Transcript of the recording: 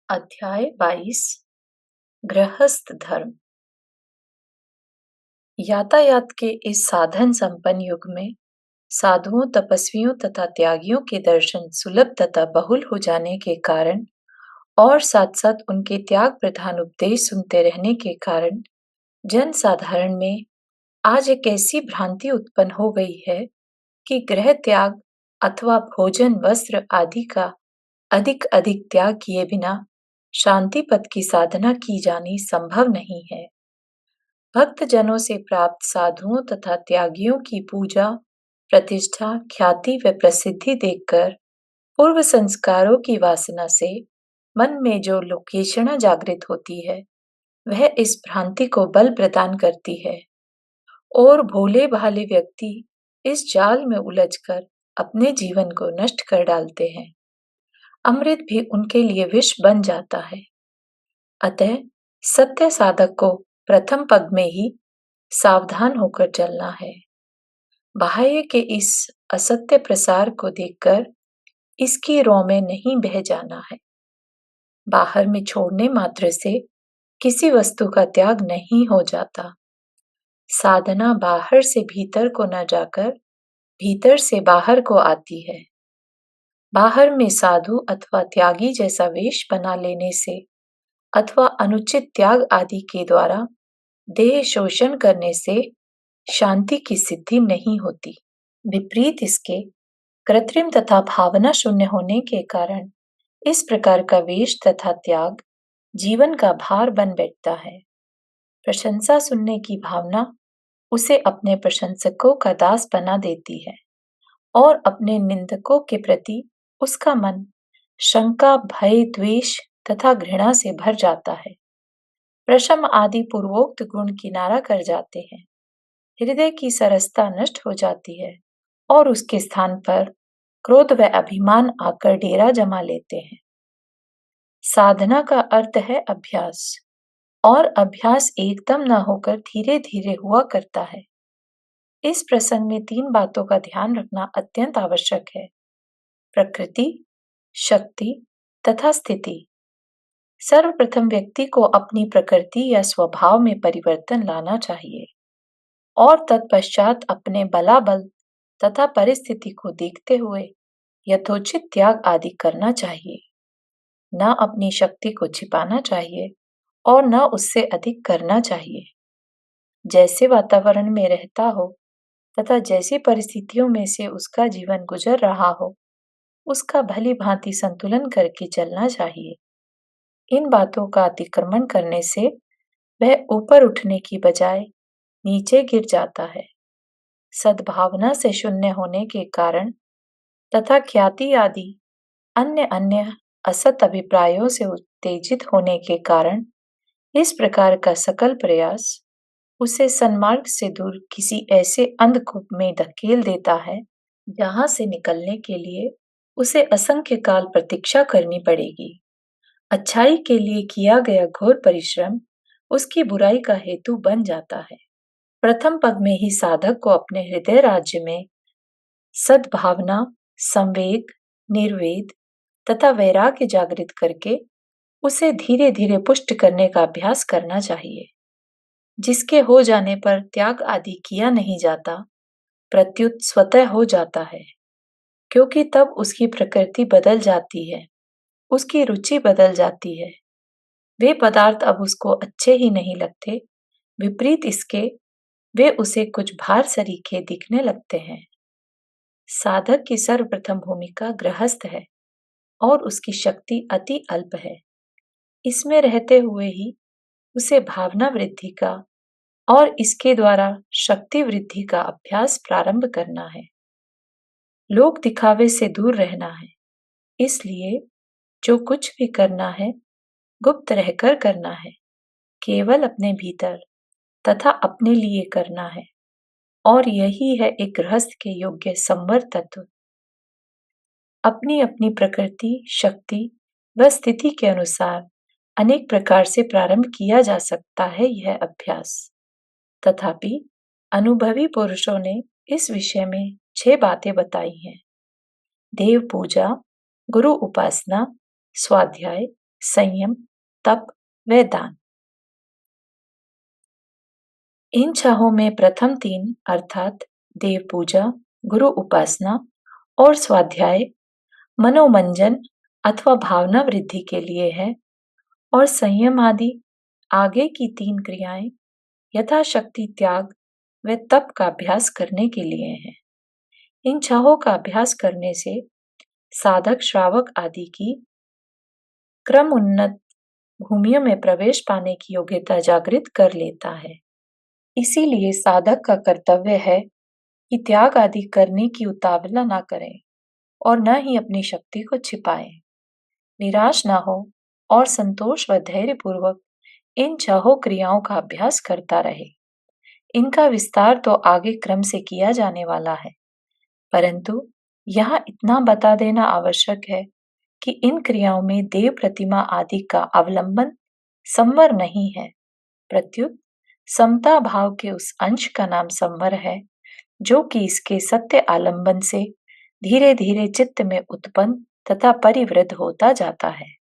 अध्याय 22 गृहस्थ धर्म। यातायात के इस साधन संपन्न युग में साधुओं, तपस्वियों तथा त्यागियों के दर्शन सुलभ तथा बहुल हो जाने के कारण और साथ साथ उनके त्याग प्रधान उपदेश सुनते रहने के कारण जन साधारण में आज एक ऐसी भ्रांति उत्पन्न हो गई है कि गृह त्याग अथवा भोजन, वस्त्र आदि का अधिक अधिक त्याग किए बिना शांति पद की साधना की जानी संभव नहीं है। भक्त जनों से प्राप्त साधुओं तथा त्यागियों की पूजा, प्रतिष्ठा, ख्याति व प्रसिद्धि देखकर पूर्व संस्कारों की वासना से मन में जो लोकेशना जागृत होती है, वह इस भ्रांति को बल प्रदान करती है और भोले भाले व्यक्ति इस जाल में उलझकर अपने जीवन को नष्ट कर डालते हैं। अमृत भी उनके लिए विष बन जाता है। अतः सत्य साधक को प्रथम पग में ही सावधान होकर चलना है। बाह्य के इस असत्य प्रसार को देखकर इसकी रौ में नहीं बह जाना है। बाहर में छोड़ने मात्र से किसी वस्तु का त्याग नहीं हो जाता। साधना बाहर से भीतर को न जाकर भीतर से बाहर को आती है। बाहर में साधु अथवा त्यागी जैसा वेश बना लेने से अथवा अनुचित त्याग आदि के द्वारा देह शोषण करने से शांति की सिद्धि नहीं होती। विपरीत इसके कृत्रिम तथा भावना शून्य होने के कारण इस प्रकार का वेश तथा त्याग जीवन का भार बन बैठता है। प्रशंसा सुनने की भावना उसे अपने प्रशंसकों का दास बना देती है और अपने निंदकों के प्रति उसका मन शंका, भय, द्वेष तथा घृणा से भर जाता है। प्रशम आदि पूर्वोक्त गुण किनारा कर जाते हैं। हृदय की सरसता नष्ट हो जाती है और उसके स्थान पर क्रोध व अभिमान आकर डेरा जमा लेते हैं। साधना का अर्थ है अभ्यास, और अभ्यास एकदम न होकर धीरे धीरे हुआ करता है। इस प्रसंग में 3 बातों का ध्यान रखना अत्यंत आवश्यक है: प्रकृति, शक्ति तथा स्थिति। सर्वप्रथम व्यक्ति को अपनी प्रकृति या स्वभाव में परिवर्तन लाना चाहिए और तत्पश्चात अपने बलाबल तथा परिस्थिति को देखते हुए यथोचित त्याग आदि करना चाहिए। न अपनी शक्ति को छिपाना चाहिए और न उससे अधिक करना चाहिए। जैसे वातावरण में रहता हो तथा जैसी परिस्थितियों में से उसका जीवन गुजर रहा हो, उसका भली भांति संतुलन करके चलना चाहिए। इन बातों का अतिक्रमण करने से वह ऊपर उठने की बजाय नीचे गिर जाता है। सद्भावना से शून्य होने के कारण तथा ख्याति आदि अन्य अन्य असत अभिप्रायों से उत्तेजित होने के कारण इस प्रकार का सकल प्रयास उसे सन्मार्ग से दूर किसी ऐसे अंधकूप में धकेल देता है जहां से निकलने के लिए उसे असंख्य काल प्रतीक्षा करनी पड़ेगी। अच्छाई के लिए किया गया घोर परिश्रम उसकी बुराई का हेतु बन जाता है। प्रथम पग में ही साधक को अपने हृदय राज्य में सद्भावना, संवेग, निर्वेद तथा वैराग्य जागृत करके उसे धीरे धीरे पुष्ट करने का अभ्यास करना चाहिए, जिसके हो जाने पर त्याग आदि किया नहीं जाता, प्रत्युत स्वतः हो जाता है, क्योंकि तब उसकी प्रकृति बदल जाती है, उसकी रुचि बदल जाती है। वे पदार्थ अब उसको अच्छे ही नहीं लगते, विपरीत इसके वे उसे कुछ भार सरीखे दिखने लगते हैं। साधक की सर्वप्रथम भूमिका गृहस्थ है और उसकी शक्ति अति अल्प है। इसमें रहते हुए ही उसे भावना वृद्धि का और इसके द्वारा शक्ति वृद्धि का अभ्यास प्रारंभ करना है। लोक दिखावे से दूर रहना है। इसलिए जो कुछ भी करना है गुप्त रहकर करना है, केवल अपने भीतर तथा अपने लिए करना है, और यही है एक गृहस्थ के योग्य संवर तत्व। अपनी अपनी प्रकृति, शक्ति व स्थिति के अनुसार अनेक प्रकार से प्रारंभ किया जा सकता है यह अभ्यास। तथापि अनुभवी पुरुषों ने इस विषय में 6 बातें बताई हैं: देव पूजा, गुरु उपासना, स्वाध्याय, संयम, तप व दान। इन छहों में प्रथम तीन अर्थात देव पूजा, गुरु उपासना और स्वाध्याय मनोमंजन अथवा भावना वृद्धि के लिए है, और संयम आदि आगे की तीन क्रियाएं यथाशक्ति त्याग व तप का अभ्यास करने के लिए है। इन छहों का अभ्यास करने से साधक श्रावक आदि की क्रम उन्नत भूमियों में प्रवेश पाने की योग्यता जागृत कर लेता है। इसीलिए साधक का कर्तव्य है कि त्याग आदि करने की उतावला ना करें और न ही अपनी शक्ति को छिपाएं। निराश ना हो और संतोष व धैर्य पूर्वक इन छहों क्रियाओं का अभ्यास करता रहे। इनका विस्तार तो आगे क्रम से किया जाने वाला है, परंतु यहाँ इतना बता देना आवश्यक है कि इन क्रियाओं में देव प्रतिमा आदि का अवलंबन संवर नहीं है, प्रत्युत समता भाव के उस अंश का नाम संवर है जो कि इसके सत्य आलंबन से धीरे धीरे चित्त में उत्पन्न तथा परिवृद्ध होता जाता है।